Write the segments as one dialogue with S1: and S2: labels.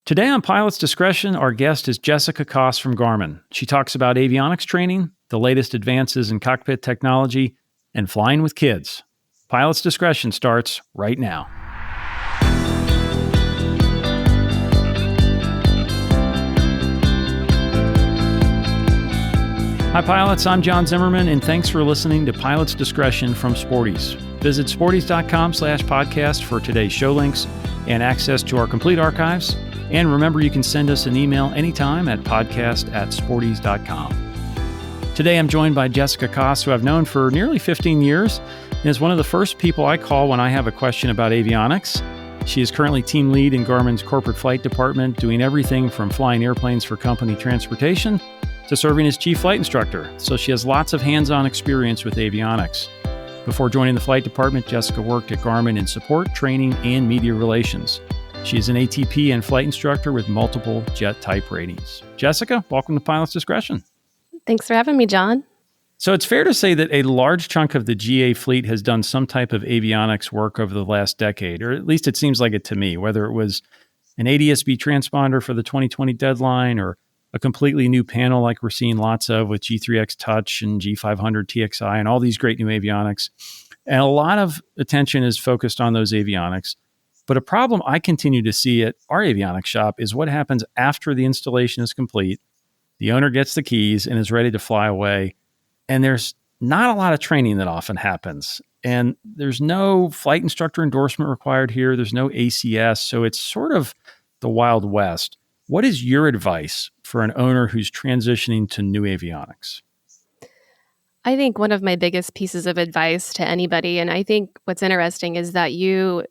S1: Today on Pilot's Discretion, our guest is Jessica Koss from Garmin. She talks about avionics training, the latest advances in cockpit technology, and flying with kids. Pilot's Discretion starts right now. Hi pilots, I'm John Zimmerman, and thanks for listening to Pilot's Discretion from Sporties. Visit sporties.com/podcast for today's show links and access to our complete archives. And remember, you can send us an email anytime at podcast@sporties.com. Today, I'm joined by Jessica Koss, who I've known for nearly 15 years, and is one of the first people I call when I have a question about avionics. She is currently team lead in Garmin's corporate flight department, doing everything from flying airplanes for company transportation to serving as chief flight instructor. So she has lots of hands-on experience with avionics. Before joining the flight department, Jessica worked at Garmin in support, training, and media relations. She is an ATP and flight instructor with multiple jet type ratings. Jessica, welcome to Pilot's Discretion.
S2: Thanks for having me, John.
S1: So it's fair to say that a large chunk of the GA fleet has done some type of avionics work over the last decade, or at least it seems like it to me, whether it was an ADS-B transponder for the 2020 deadline or a completely new panel like we're seeing lots of with G3X Touch and G500 TXI and all these great new avionics. And a lot of attention is focused on those avionics. But a problem I continue to see at our avionics shop is what happens after the installation is complete. The owner gets the keys and is ready to fly away. And there's not a lot of training that often happens. And there's no flight instructor endorsement required here. There's no ACS. So it's sort of the Wild West. What is your advice for an owner who's transitioning to new avionics?
S2: I think one of my biggest pieces of advice to anybody, and I think what's interesting is that you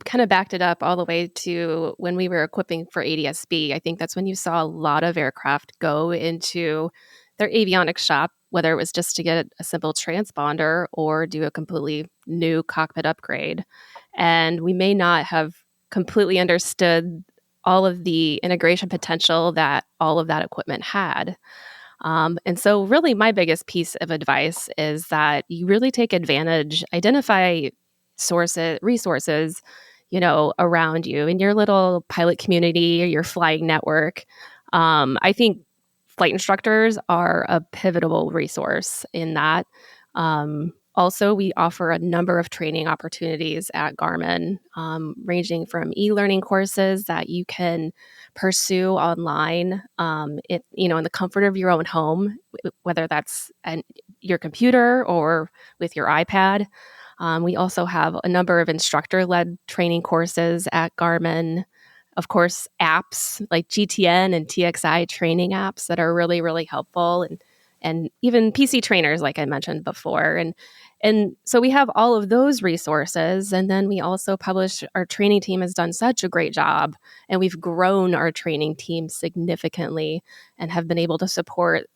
S2: kind of backed it up all the way to when we were equipping for ADS-B. I think that's when you saw a lot of aircraft go into their avionics shop, whether it was just to get a simple transponder or do a completely new cockpit upgrade. And we may not have completely understood all of the integration potential that all of that equipment had. And so really my biggest piece of advice is that you really take advantage, identify resources, around you in your little pilot community or your flying network. I think flight instructors are a pivotal resource in that. Also, we offer a number of training opportunities at Garmin, ranging from e-learning courses that you can pursue online, in the comfort of your own home, whether that's your computer or with your iPad. We also have a number of instructor-led training courses at Garmin. Of course, apps like GTN and TXI training apps that are really, really helpful, and even PC trainers, like I mentioned before. And so we have all of those resources. And then we also our training team has done such a great job, and we've grown our training team significantly and have been able to support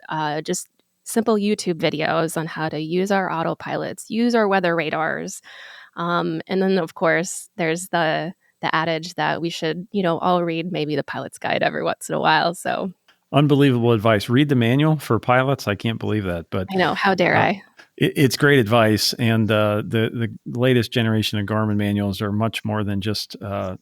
S2: just simple YouTube videos on how to use our autopilots, use our weather radars. And then, of course, there's the adage that we should, all read maybe the pilot's guide every once in a while. So
S1: unbelievable advice. Read the manual for pilots. I can't believe that. But
S2: I know, how dare I?
S1: It's great advice. And the latest generation of Garmin manuals are much more than just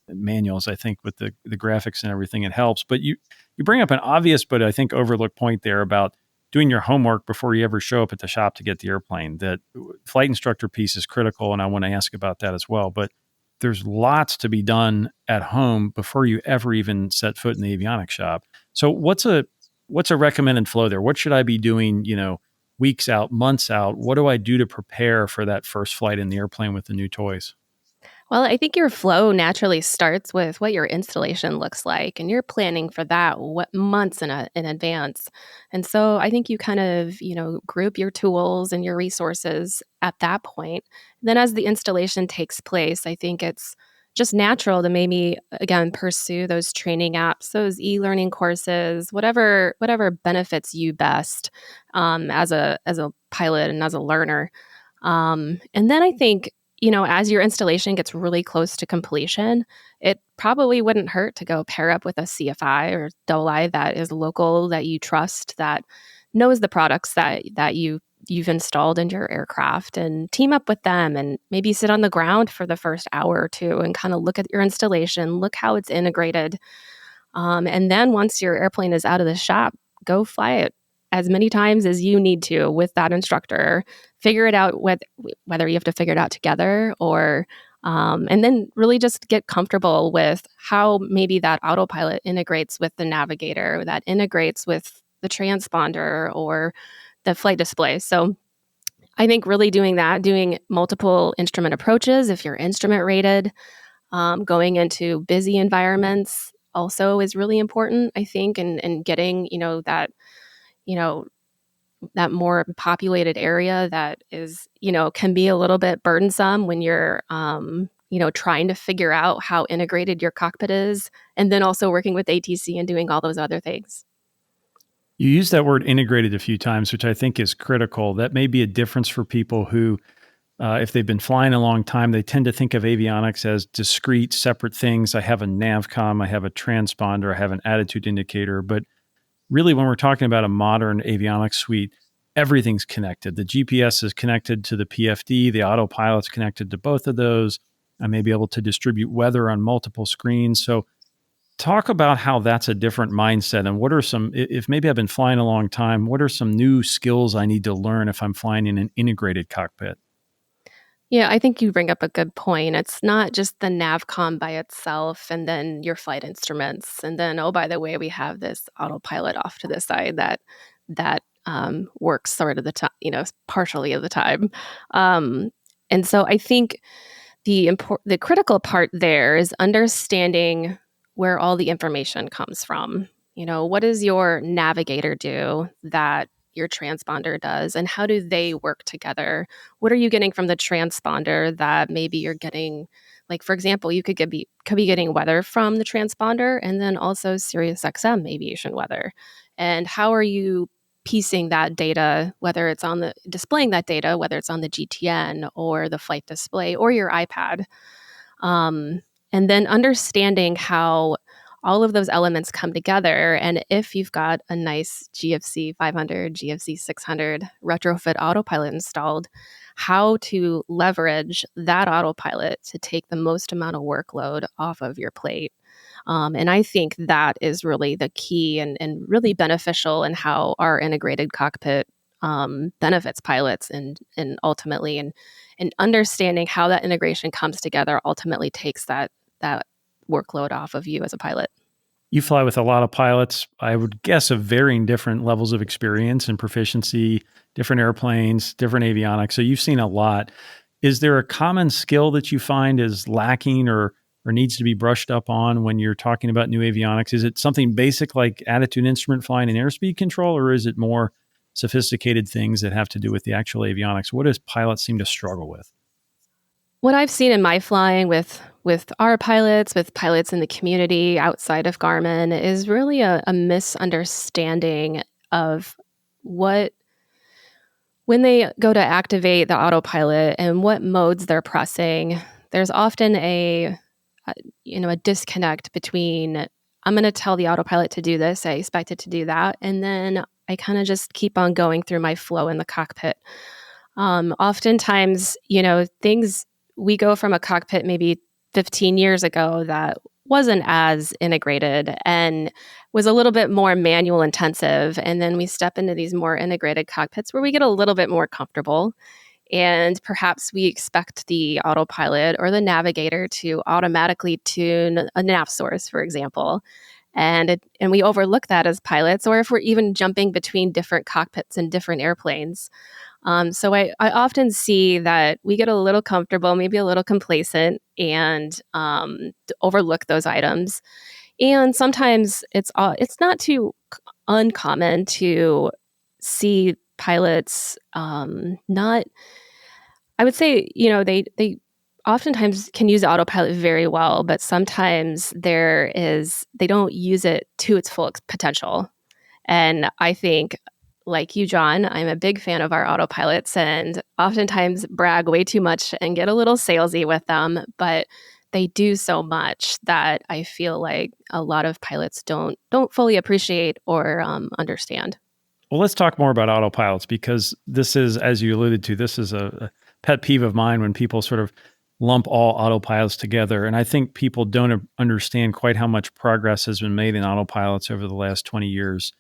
S1: manuals. I think with the graphics and everything, it helps. But you bring up an obvious, but I think overlooked point there about doing your homework before you ever show up at the shop to get the airplane. That flight instructor piece is critical, and I want to ask about that as well. But there's lots to be done at home before you ever even set foot in the avionics shop. So what's a recommended flow there? What should I be doing, weeks out, months out? What do I do to prepare for that first flight in the airplane with the new toys?
S2: Well, I think your flow naturally starts with what your installation looks like, and you're planning for that months in advance. And so I think you kind of, group your tools and your resources at that point. Then as the installation takes place, I think it's just natural to maybe, again, pursue those training apps, those e-learning courses, whatever benefits you best as a pilot and as a learner. And then I think, as your installation gets really close to completion, it probably wouldn't hurt to go pair up with a CFI or II that is local, that you trust, that knows the products that you've installed in your aircraft, and team up with them and maybe sit on the ground for the first hour or two and kind of look at your installation, look how it's integrated. And then once your airplane is out of the shop, go fly it as many times as you need to with that instructor. Figure it out whether you have to figure it out together or and then really just get comfortable with how maybe that autopilot integrates with the navigator, that integrates with the transponder or the flight display. So I think really doing that, doing multiple instrument approaches, if you're instrument rated, going into busy environments also is really important, I think, and getting, you know, that more populated area that is, can be a little bit burdensome when you're, trying to figure out how integrated your cockpit is, and then also working with ATC and doing all those other things.
S1: You use that word integrated a few times, which I think is critical. That may be a difference for people who, if they've been flying a long time, they tend to think of avionics as discrete, separate things. I have a navcom, I have a transponder, I have an attitude indicator. But really, when we're talking about a modern avionics suite, everything's connected. The GPS is connected to the PFD, the autopilot's connected to both of those. I may be able to distribute weather on multiple screens. So talk about how that's a different mindset, and what are some, if maybe I've been flying a long time, what are some new skills I need to learn if I'm flying in an integrated cockpit?
S2: Yeah, I think you bring up a good point. It's not just the navcom by itself and then your flight instruments. And then, oh, by the way, we have this autopilot off to the side that works sort of the time, partially of the time. And so I think the critical part there is understanding where all the information comes from. What does your navigator do that your transponder does, and how do they work together? What are you getting from the transponder that maybe you're getting, like, for example, you could be getting weather from the transponder and then also Sirius XM aviation weather. And how are you piecing that data, whether it's on the displaying that data, whether it's on the GTN or the flight display or your iPad, and then understanding how all of those elements come together. And if you've got a nice GFC 500, GFC 600 retrofit autopilot installed, how to leverage that autopilot to take the most amount of workload off of your plate. And I think that is really the key and really beneficial in how our integrated cockpit benefits pilots and ultimately, and understanding how that integration comes together ultimately takes that workload off of you as a pilot.
S1: You fly with a lot of pilots, I would guess, of varying different levels of experience and proficiency, different airplanes, different avionics. So you've seen a lot. Is there a common skill that you find is lacking or needs to be brushed up on when you're talking about new avionics? Is it something basic like attitude instrument flying and airspeed control, or is it more sophisticated things that have to do with the actual avionics? What does pilots seem to struggle with?
S2: What I've seen in my flying with our pilots, with pilots in the community outside of Garmin, is really a misunderstanding of what, when they go to activate the autopilot and what modes they're pressing. There's often a disconnect between, I'm going to tell the autopilot to do this, I expect it to do that, and then I kind of just keep on going through my flow in the cockpit. Oftentimes, things, we go from a cockpit maybe 15 years ago that wasn't as integrated and was a little bit more manual intensive. And then we step into these more integrated cockpits where we get a little bit more comfortable. And perhaps we expect the autopilot or the navigator to automatically tune a nav source, for example. And we overlook that as pilots, or if we're even jumping between different cockpits and different airplanes. So I often see that we get a little comfortable, maybe a little complacent, and overlook those items. And sometimes it's not too uncommon to see pilots not. I would say, they oftentimes can use autopilot very well, but sometimes they don't use it to its full potential. And I think, like you, John, I'm a big fan of our autopilots and oftentimes brag way too much and get a little salesy with them, but they do so much that I feel like a lot of pilots don't fully appreciate or understand.
S1: Well, let's talk more about autopilots, because this is, as you alluded to, this is a pet peeve of mine when people sort of lump all autopilots together. And I think people don't understand quite how much progress has been made in autopilots over the last 20 years.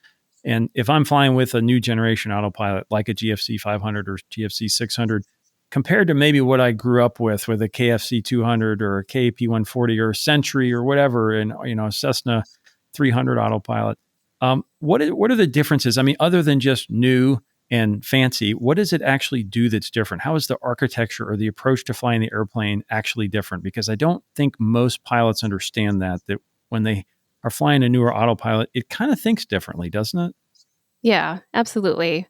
S1: And if I'm flying with a new generation autopilot like a GFC 500 or GFC 600, compared to maybe what I grew up with a KFC 200 or a KAP 140 or a Century or whatever, and a Cessna 300 autopilot, what are the differences? I mean, other than just new and fancy, what does it actually do that's different? How is the architecture or the approach to flying the airplane actually different? Because I don't think most pilots understand that when they are flying a newer autopilot, it kind of thinks differently, doesn't it?
S2: Yeah, absolutely.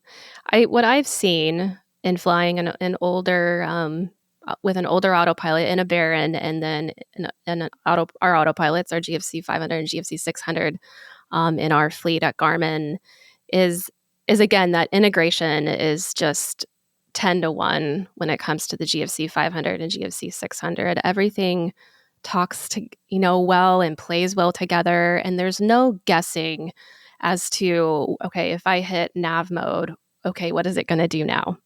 S2: What I've seen in flying an older with an older autopilot in a Baron, and then our autopilots, our GFC 500 and GFC 600, in our fleet at Garmin, is again that integration is just 10 to 1 when it comes to the GFC 500 and GFC 600. Everything talks to well and plays well together, and there's no guessing as to, okay, if I hit nav mode, okay, what is it going to do now?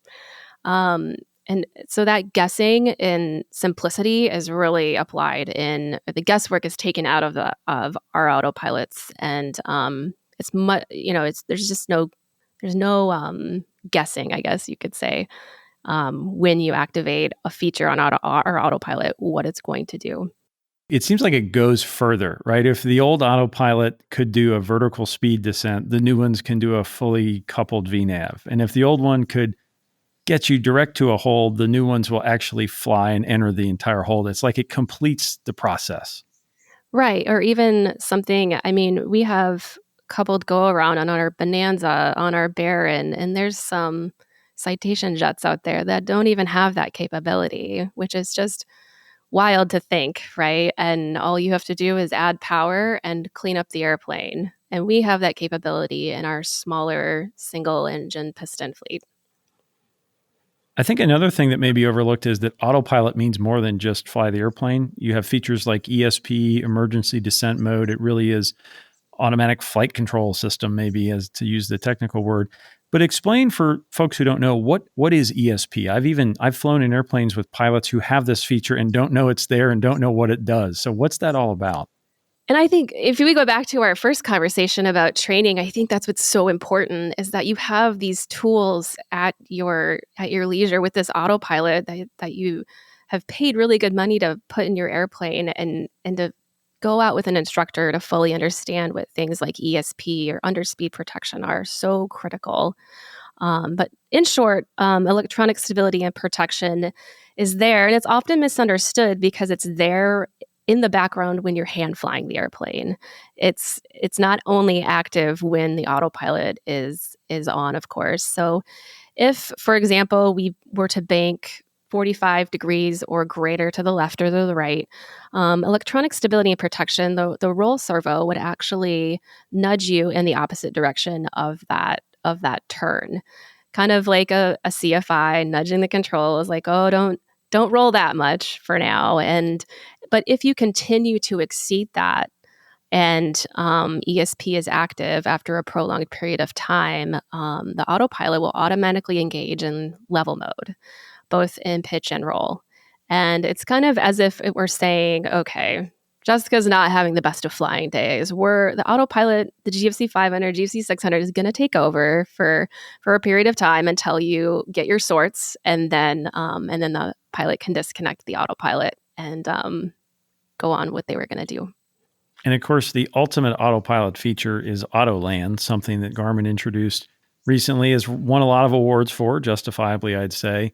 S2: And so that guessing and simplicity is really applied in the guesswork is taken out of our autopilots, and it's much there's no guessing, I guess you could say, when you activate a feature on our autopilot, what it's going to do.
S1: It seems like it goes further, right? If the old autopilot could do a vertical speed descent, the new ones can do a fully coupled VNAV. And if the old one could get you direct to a hold, the new ones will actually fly and enter the entire hold. It's like it completes the process.
S2: Right. Or even something, I mean, we have coupled go around on our Bonanza, on our Baron, and there's some Citation jets out there that don't even have that capability, which is just wild to think, right? And all you have to do is add power and clean up the airplane. And we have that capability in our smaller single engine piston fleet.
S1: I think another thing that may be overlooked is that autopilot means more than just fly the airplane. You have features like ESP, emergency descent mode. It really is automatic flight control system, maybe, as to use the technical word. But explain for folks who don't know, what is ESP? I've flown in airplanes with pilots who have this feature and don't know it's there and don't know what it does. So what's that all about?
S2: And I think if we go back to our first conversation about training, I think that's what's so important is that you have these tools at your leisure with this autopilot that you have paid really good money to put in your airplane, and to go out with an instructor to fully understand what things like ESP or underspeed protection are so critical. But in short, electronic stability and protection is there, and it's often misunderstood because it's there in the background when you're hand flying the airplane. It's not only active when the autopilot is on, of course. So if, for example, we were to bank 45 degrees or greater to the left or to the right, electronic stability and protection, the roll servo would actually nudge you in the opposite direction of that turn. Kind of like a CFI nudging the controls, like, oh, don't roll that much for now. But if you continue to exceed that, and ESP is active after a prolonged period of time, the autopilot will automatically engage in level mode, both in pitch and roll. And it's kind of as if it were saying, okay, Jessica's not having the best of flying days. The autopilot, the GFC 500, GFC 600 is going to take over for a period of time until you get your sorts, and then the pilot can disconnect the autopilot and go on what they were going to do.
S1: And of course, the ultimate autopilot feature is Autoland, something that Garmin introduced recently, has won a lot of awards for, justifiably, I'd say.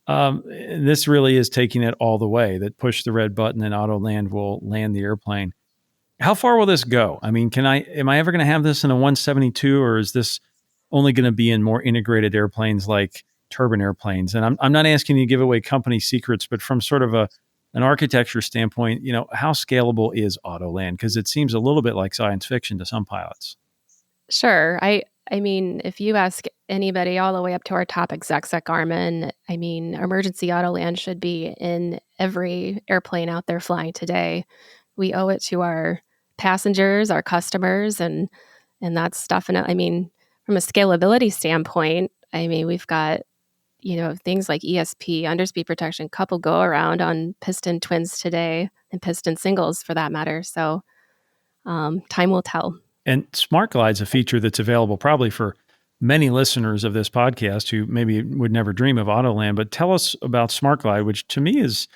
S1: This really is taking it all the way, that push the red button and Autoland will land the airplane. How far will this go? I mean, am I ever going to have this in a 172, or is this only going to be in more integrated airplanes like turbine airplanes? And I'm not asking you to give away company secrets, but from sort of an architecture standpoint, how scalable is Autoland? Because it seems a little bit like science fiction to some pilots.
S2: Sure. I mean, if you ask anybody all the way up to our top execs at Garmin, I mean, Emergency Autoland should be in every airplane out there flying today. We owe it to our passengers, our customers, and that's definitely, I mean, from a scalability standpoint, I mean, we've got, things like ESP, underspeed protection, couple go around on piston twins today and piston singles for that matter. So time will tell.
S1: And Smart Glide's a feature that's available probably for many listeners of this podcast who maybe would never dream of Autoland. But tell us about Smart Glide, which to me is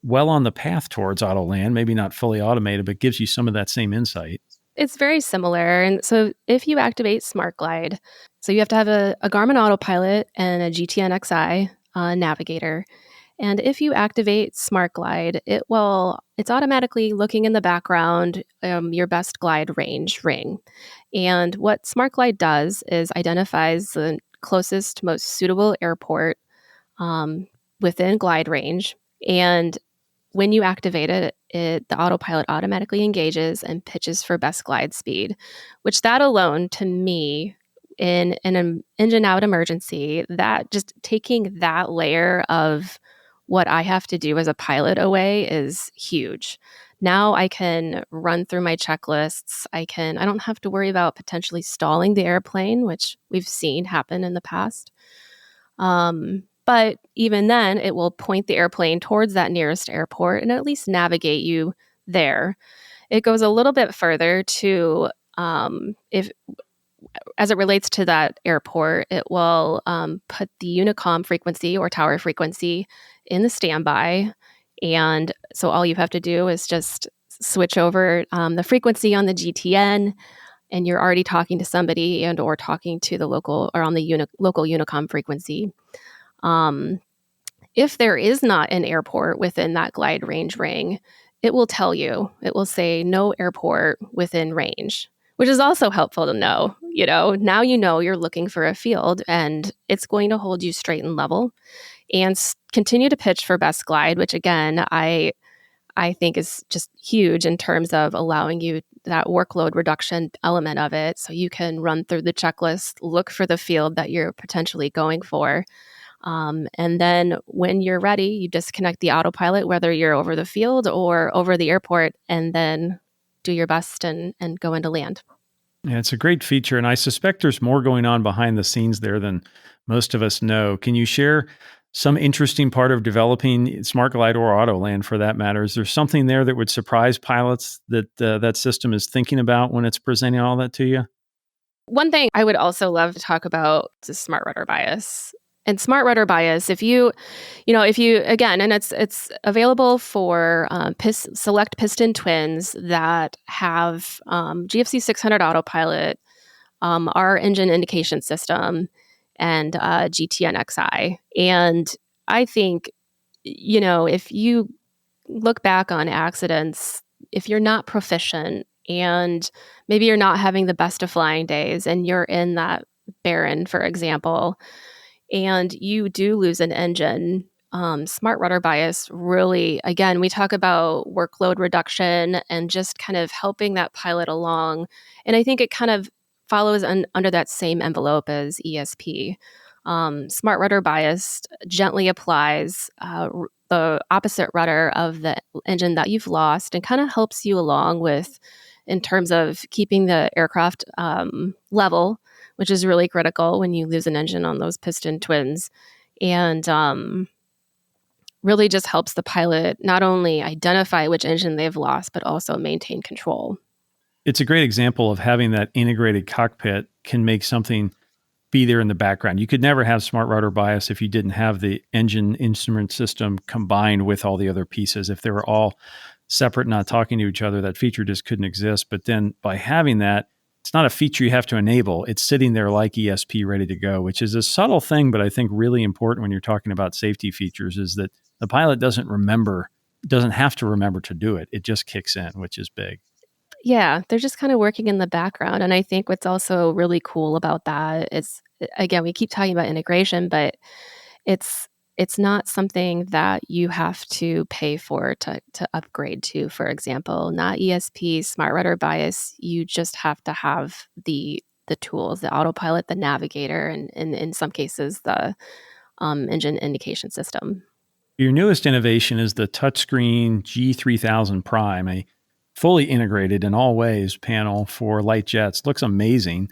S1: well on the path towards Autoland, maybe not fully automated, but gives you some of that same insight.
S2: It's very similar. And so if you activate Smart Glide, so you have to have a Garmin autopilot and a GTN XI navigator. And if you activate Smart Glide, it's automatically looking in the background, your best glide range ring. And what Smart Glide does is identifies the closest, most suitable airport within glide range. And when you activate it, the autopilot automatically engages and pitches for best glide speed, which that alone, to me, in an engine out emergency, that just taking that layer of what I have to do as a pilot away is huge. Now I can run through my checklists. I don't have to worry about potentially stalling the airplane, which we've seen happen in the past. But even then, it will point the airplane towards that nearest airport and at least navigate you there. It goes a little bit further to if as it relates to that airport, it will put the Unicom frequency or tower frequency in the standby. And so all you have to do is just switch over the frequency on the GTN, and you're already talking to somebody and or talking to the local or on the local Unicom frequency. If there is not an airport within that glide range ring, it will tell you. It will say no airport within range, which is also helpful to know. Now you're looking for a field, and it's going to hold you straight and level and continue to pitch for best glide, which again, I think is just huge in terms of allowing you that workload reduction element of it. So you can run through the checklist, look for the field that you're potentially going for. And then when you're ready, you disconnect the autopilot, whether you're over the field or over the airport, and then do your best and go into land.
S1: Yeah, it's a great feature. And I suspect there's more going on behind the scenes there than most of us know. Can you share some interesting part of developing Smart Glide or Autoland for that matter? Is there something there that would surprise pilots that that system is thinking about when it's presenting all that to you?
S2: One thing I would also love to talk about is smart rudder bias. And smart rudder bias, if you again, and it's available for select piston twins that have GFC 600 autopilot, our engine indication system, and GTN XI. And I think, if you look back on accidents, if you're not proficient and maybe you're not having the best of flying days and you're in that barren, for example, and you do lose an engine, smart rudder bias really, again, we talk about workload reduction and just kind of helping that pilot along. And I think it kind of follows under that same envelope as ESP. Smart rudder bias gently applies the opposite rudder of the engine that you've lost and kind of helps you along with in terms of keeping the aircraft level, which is really critical when you lose an engine on those piston twins. And really just helps the pilot not only identify which engine they've lost, but also maintain control.
S1: It's a great example of having that integrated cockpit can make something be there in the background. You could never have smart rudder bias if you didn't have the engine instrument system combined with all the other pieces. If they were all separate, not talking to each other, that feature just couldn't exist. But then by having that, it's not a feature you have to enable. It's sitting there like ESP ready to go, which is a subtle thing, but I think really important when you're talking about safety features is that the pilot doesn't have to remember to do it. It just kicks in, which is big.
S2: Yeah, they're just kind of working in the background. And I think what's also really cool about that is, again, we keep talking about integration, but it's not something that you have to pay for to upgrade to, for example, not ESP, smart rudder bias. You just have to have the tools, the autopilot, the navigator, and in some cases, the engine indication system.
S1: Your newest innovation is the touchscreen G3000 Prime, a fully integrated in all ways panel for light jets. Looks amazing.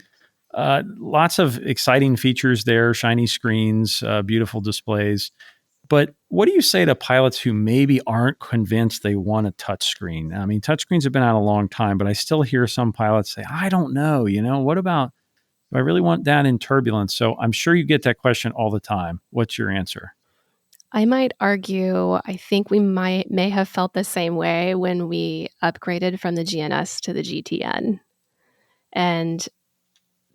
S1: Lots of exciting features there, shiny screens, beautiful displays. But what do you say to pilots who maybe aren't convinced they want a touchscreen? I mean, touchscreens have been out a long time, but I still hear some pilots say, I don't know, what about, do I really want that in turbulence? So I'm sure you get that question all the time. What's your answer?
S2: I might argue, I think we may have felt the same way when we upgraded from the GNS to the GTN. And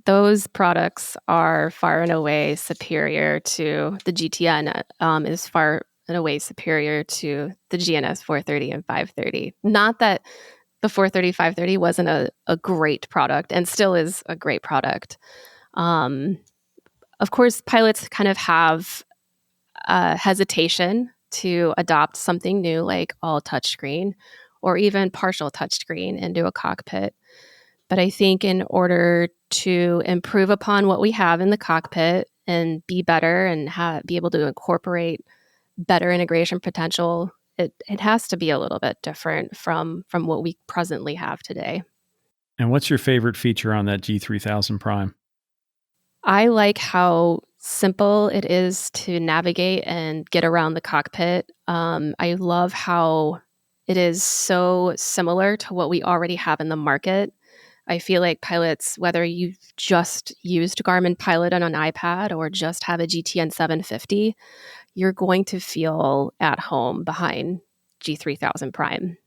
S2: those products are far and away superior to the GTN, is far and away superior to the GNS 430 and 530. Not that the 430, 530 wasn't a great product and still is a great product. Of course, pilots kind of have hesitation to adopt something new like all touchscreen or even partial touchscreen into a cockpit. But I think in order to improve upon what we have in the cockpit and be better and be able to incorporate better integration potential, it has to be a little bit different from what we presently have today.
S1: And what's your favorite feature on that G3000 Prime?
S2: I like how simple it is to navigate and get around the cockpit. I love how it is so similar to what we already have in the market. I feel like pilots, whether you've just used Garmin Pilot on an iPad or just have a GTN 750, you're going to feel at home behind G3000 Prime.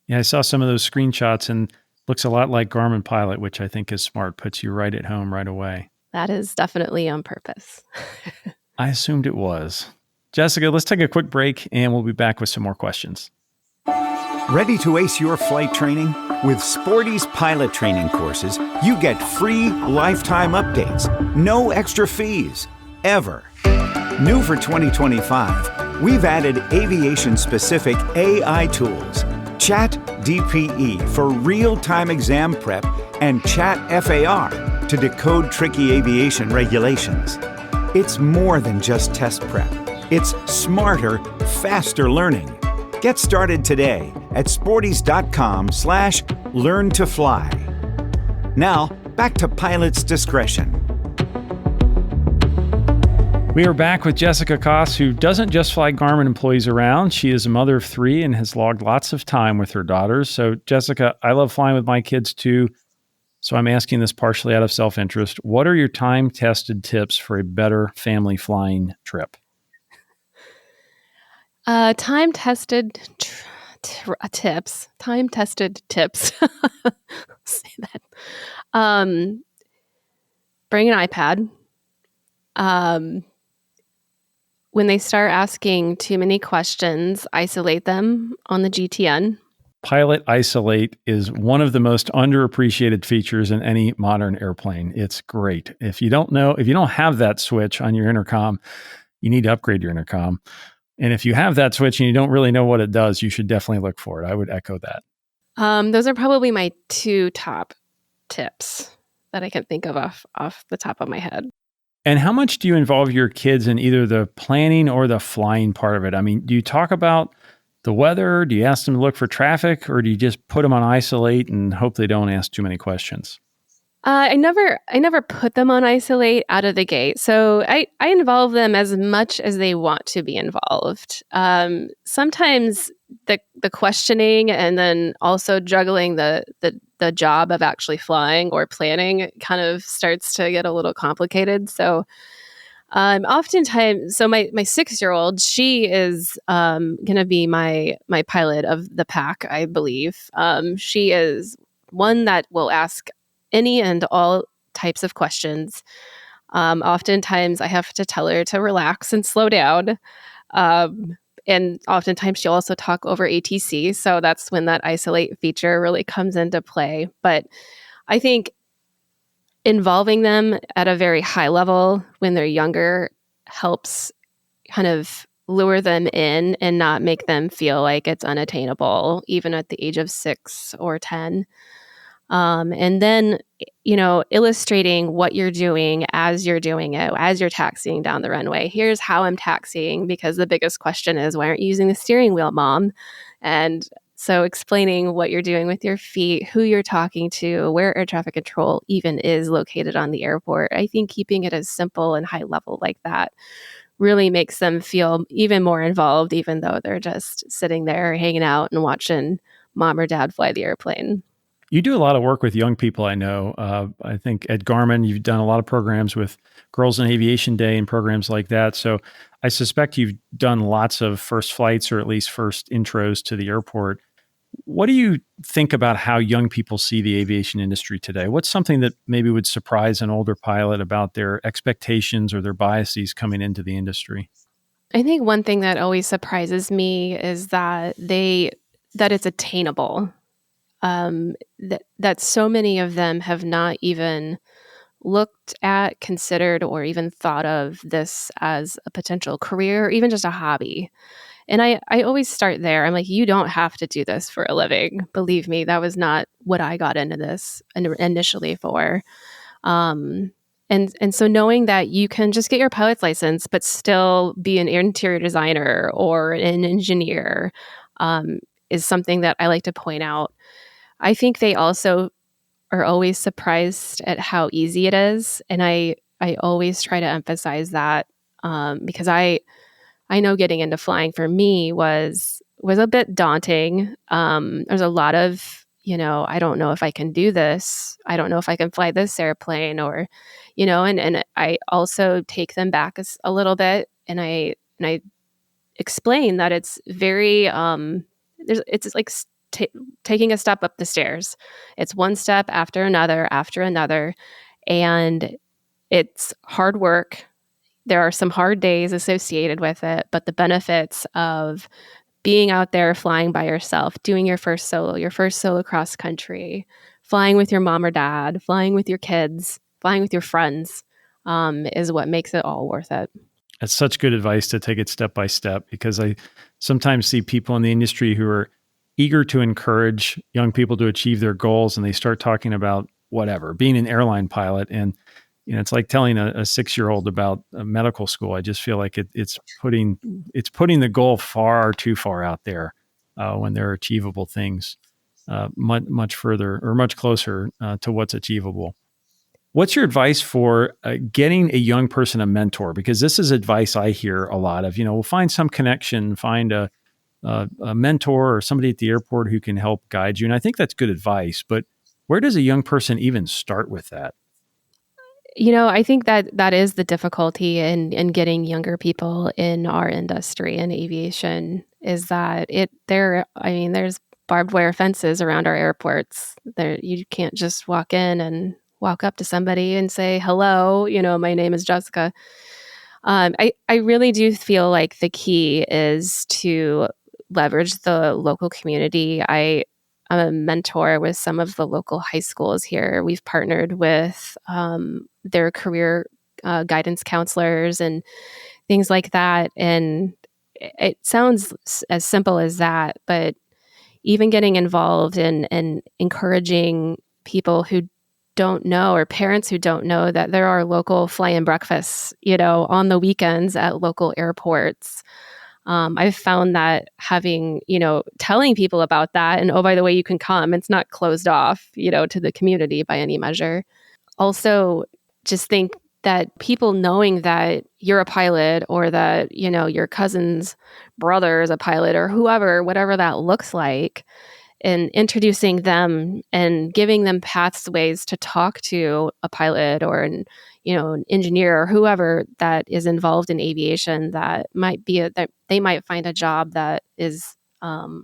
S1: Yeah, I saw some of those screenshots and looks a lot like Garmin Pilot, which I think is smart, puts you right at home right away.
S2: That is definitely on purpose.
S1: I assumed it was. Jessica, let's take a quick break and we'll be back with some more questions.
S3: Ready to ace your flight training? With Sporty's pilot training courses, you get free lifetime updates, no extra fees, ever. New for 2025, we've added aviation-specific AI tools, Chat DPE for real-time exam prep, and Chat FAR to decode tricky aviation regulations. It's more than just test prep. It's smarter, faster learning. Get started today at sportys.com/learn-to-fly. Now, back to Pilot's Discretion.
S1: We are back with Jessica Koss, who doesn't just fly Garmin employees around. She is a mother of 3 and has logged lots of time with her daughters. So, Jessica, I love flying with my kids too. So I'm asking this partially out of self-interest. What are your time-tested tips for a better family flying trip?
S2: Time-tested tips. Time-tested tips. Say that. Bring an iPad. When they start asking too many questions, isolate them on the GTN.
S1: Pilot Isolate is one of the most underappreciated features in any modern airplane. It's great. If you don't have that switch on your intercom, you need to upgrade your intercom. And if you have that switch and you don't really know what it does, you should definitely look for it. I would echo that.
S2: Those are probably my 2 top tips that I can think of off the top of my head.
S1: And how much do you involve your kids in either the planning or the flying part of it? I mean, do you talk about the weather? Do you ask them to look for traffic, or do you just put them on Isolate and hope they don't ask too many questions?
S2: I never put them on Isolate out of the gate. So I involve them as much as they want to be involved. Sometimes the questioning and then also juggling the job of actually flying or planning kind of starts to get a little complicated. So oftentimes, so my 6-year-old, she is going to be my pilot of the pack, I believe. She is one that will ask any and all types of questions. Oftentimes, I have to tell her to relax and slow down. And oftentimes, she'll also talk over ATC. So that's when that Isolate feature really comes into play. But I think involving them at a very high level when they're younger helps kind of lure them in and not make them feel like it's unattainable, even at the age of 6 or 10. And then, illustrating what you're doing as you're doing it, as you're taxiing down the runway. Here's how I'm taxiing, because the biggest question is, why aren't you using the steering wheel, Mom? And So explaining what you're doing with your feet, who you're talking to, where air traffic control even is located on the airport. I think keeping it as simple and high level like that really makes them feel even more involved, even though they're just sitting there hanging out and watching mom or dad fly the airplane.
S1: You do a lot of work with young people, I know. I think at Garmin, you've done a lot of programs with Girls in Aviation Day and programs like that. So I suspect you've done lots of first flights or at least first intros to the airport. What do you think about how young people see the aviation industry today? What's something that maybe would surprise an older pilot about their expectations or their biases coming into the industry?
S2: I think one thing that always surprises me is that it's attainable. That so many of them have not even looked at, considered, or even thought of this as a potential career or even just a hobby. And I always start there. I'm like, you don't have to do this for a living. Believe me, that was not what I got into this initially for. And so knowing that you can just get your pilot's license, but still be an interior designer or an engineer, is something that I like to point out. I think they also are always surprised at how easy it is, and I always try to emphasize that because I know getting into flying for me was a bit daunting. There's a lot of, I don't know if I can do this. I don't know if I can fly this airplane or, and I also take them back a little bit and I explain that it's very, it's like taking a step up the stairs. It's one step after another, and it's hard work. There are some hard days associated with it, but the benefits of being out there flying by yourself, doing your first solo cross country, flying with your mom or dad, flying with your kids, flying with your friends, is what makes it all worth it.
S1: That's such good advice to take it step by step, because I sometimes see people in the industry who are eager to encourage young people to achieve their goals, and they start talking about whatever, being an airline pilot. And it's like telling a 6-year-old about a medical school. I just feel like it's putting the goal far too far out there when there are achievable things much further or much closer to what's achievable. What's your advice for getting a young person a mentor? Because this is advice I hear a lot of. We'll find some connection, find a mentor or somebody at the airport who can help guide you. And I think that's good advice. But where does a young person even start with that?
S2: I think that is the difficulty in getting younger people in our industry in aviation is that there's barbed wire fences around our airports. There, you can't just walk in and walk up to somebody and say, hello, my name is Jessica. I really do feel like the key is to leverage the local community. I'm a mentor with some of the local high schools here. We've partnered with their career guidance counselors and things like that. And it sounds as simple as that, but even getting involved and encouraging people who don't know or parents who don't know that there are local fly-in breakfasts, on the weekends at local airports. I've found that telling people about that and, oh, by the way, you can come, it's not closed off, to the community by any measure. Also, just think that people knowing that you're a pilot or that, your cousin's brother is a pilot or whoever, whatever that looks like, and introducing them and giving them pathways to talk to a pilot or an engineer or whoever that is involved in aviation that that they might find a job that is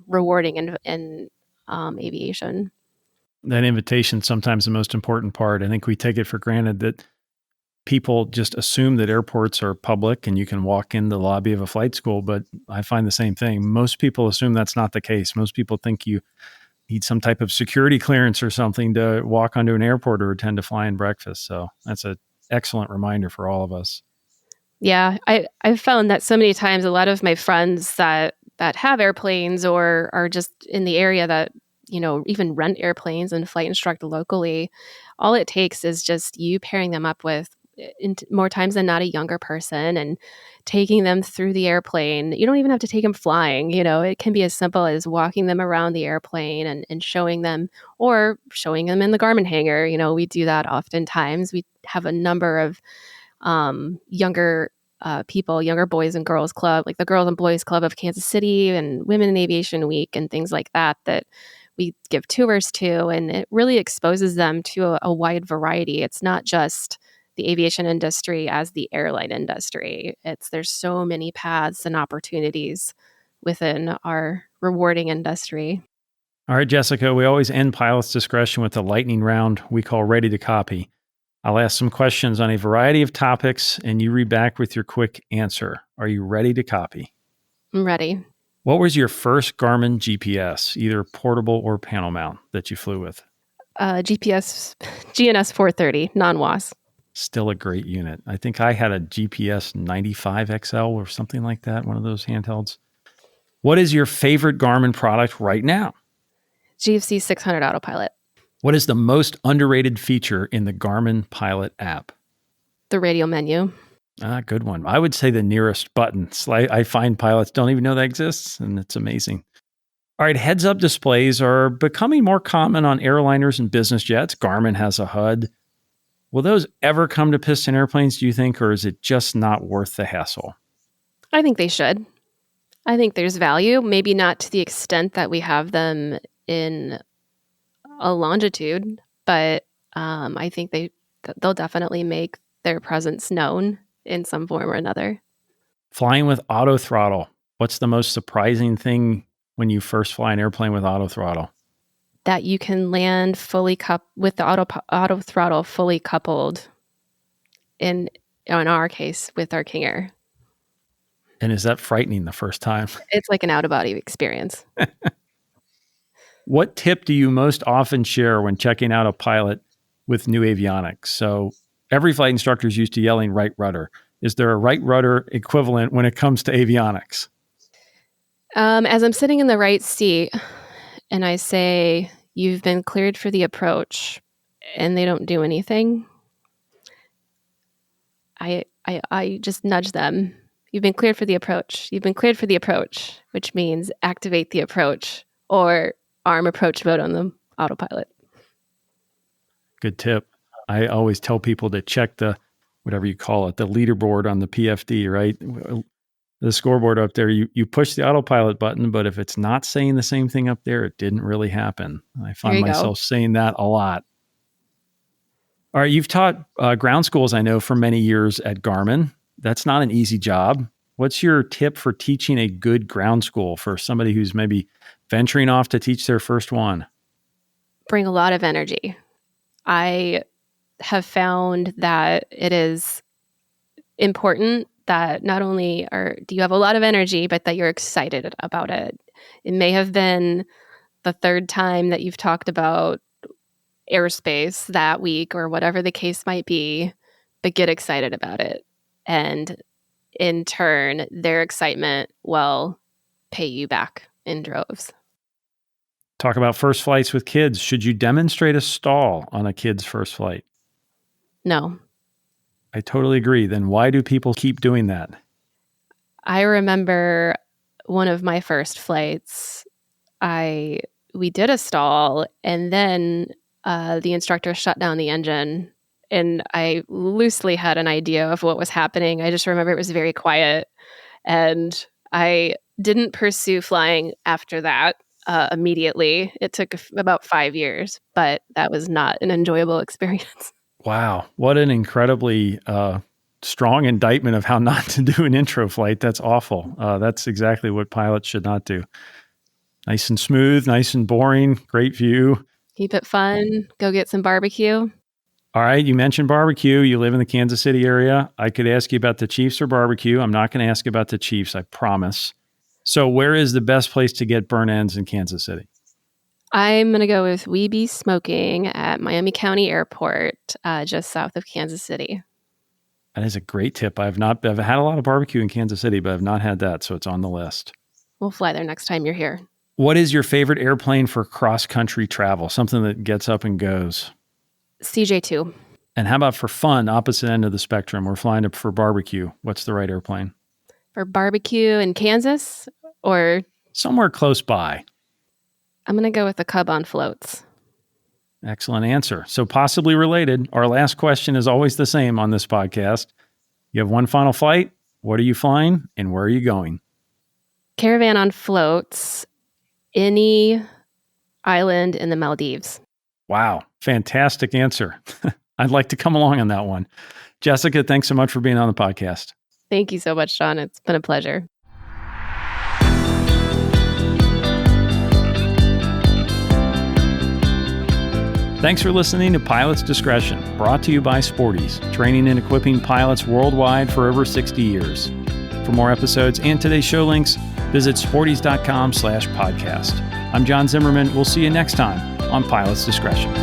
S2: rewarding in aviation.
S1: That invitation is sometimes the most important part. I think we take it for granted that people just assume that airports are public and you can walk in the lobby of a flight school, but I find the same thing. Most people assume that's not the case. Most people think you need some type of security clearance or something to walk onto an airport or attend a fly-in breakfast. So that's an excellent reminder for all of us.
S2: Yeah, I've found that so many times a lot of my friends that have airplanes or are just in the area that, even rent airplanes and flight instruct locally, all it takes is just you pairing them up with more times than not a younger person, and taking them through the airplane. You don't even have to take them flying. It can be as simple as walking them around the airplane and showing them, or showing them in the Garmin hangar. We do that oftentimes. We have a number of younger people, younger boys and girls club, like the Girls and Boys Club of Kansas City and Women in Aviation Week and things like that we give tours to, and it really exposes them to a wide variety. It's not just the aviation industry as the airline industry. There's so many paths and opportunities within our rewarding industry.
S1: All right, Jessica, we always end Pilot's Discretion with a lightning round we call Ready to Copy. I'll ask some questions on a variety of topics, and you read back with your quick answer. Are you ready to copy?
S2: I'm ready.
S1: What was your first Garmin GPS, either portable or panel mount, that you flew with?
S2: GPS, GNS 430, non-WAS.
S1: Still a great unit. I think I had a GPS 95 XL or something like that, one of those handhelds. What is your favorite Garmin product right now?
S2: GFC 600 Autopilot.
S1: What is the most underrated feature in the Garmin Pilot app?
S2: The radio menu.
S1: Good one. I would say the nearest button. I find pilots don't even know that exists, and it's amazing. All right, heads-up displays are becoming more common on airliners and business jets. Garmin has a HUD. Will those ever come to piston airplanes, do you think, or is it just not worth the hassle?
S2: I think they should. I think there's value, maybe not to the extent that we have them in a longitude, but I think they'll definitely make their presence known in some form or another.
S1: Flying with auto-throttle. What's the most surprising thing when you first fly an airplane with auto-throttle?
S2: That you can land with the auto-throttle fully coupled in our case with our King Air.
S1: And is that frightening the first time?
S2: It's like an out-of-body experience.
S1: What tip do you most often share when checking out a pilot with new avionics? So every flight instructor is used to yelling right rudder. Is there a right rudder equivalent when it comes to avionics?
S2: As I'm sitting in the right seat and I say, "You've been cleared for the approach," and they don't do anything, I just nudge them. "You've been cleared for the approach. You've been cleared for the approach," which means activate the approach or arm approach mode on the autopilot.
S1: Good tip. I always tell people to check the, whatever you call it, the leaderboard on the PFD, right? The scoreboard up there, you push the autopilot button, but if it's not saying the same thing up there, it didn't really happen. I find myself saying that a lot. All right, you've taught ground schools, I know, for many years at Garmin. That's not an easy job. What's your tip for teaching a good ground school for somebody who's maybe venturing off to teach their first one?
S2: Bring a lot of energy. I have found that it is important that not only do you have a lot of energy, but that you're excited about it. It may have been the third time that you've talked about airspace that week or whatever the case might be, but get excited about it. And in turn, their excitement will pay you back in droves.
S1: Talk about first flights with kids. Should you demonstrate a stall on a kid's first flight?
S2: No.
S1: I totally agree. Then why do people keep doing that?
S2: I remember one of my first flights, we did a stall, and then the instructor shut down the engine, and I loosely had an idea of what was happening. I just remember it was very quiet, and I didn't pursue flying after that immediately. It took about 5 years, but that was not an enjoyable experience.
S1: Wow. What an incredibly strong indictment of how not to do an intro flight. That's awful. That's exactly what pilots should not do. Nice and smooth, nice and boring, great view.
S2: Keep it fun. Go get some barbecue.
S1: All right. You mentioned barbecue. You live in the Kansas City area. I could ask you about the Chiefs or barbecue. I'm not going to ask about the Chiefs, I promise. So where is the best place to get burnt ends in Kansas City?
S2: I'm going to go with We Be Smoking at Miami County Airport, just south of Kansas City.
S1: That is a great tip. I've had a lot of barbecue in Kansas City, but I've not had that, so it's on the list.
S2: We'll fly there next time you're here.
S1: What is your favorite airplane for cross-country travel? Something that gets up and goes.
S2: CJ2.
S1: And how about for fun, opposite end of the spectrum? We're flying up for barbecue. What's the right airplane?
S2: For barbecue in Kansas or?
S1: Somewhere close by.
S2: I'm going to go with the Cub on floats.
S1: Excellent answer. So possibly related, our last question is always the same on this podcast. You have one final flight. What are you flying and where are you going?
S2: Caravan on floats, any island in the Maldives.
S1: Wow. Fantastic answer. I'd like to come along on that one. Jessica, thanks so much for being on the podcast.
S2: Thank you so much, Sean. It's been a pleasure.
S1: Thanks for listening to Pilot's Discretion, brought to you by Sporties, training and equipping pilots worldwide for over 60 years. For more episodes and today's show links, visit sporties.com/podcast. I'm John Zimmerman. We'll see you next time on Pilot's Discretion.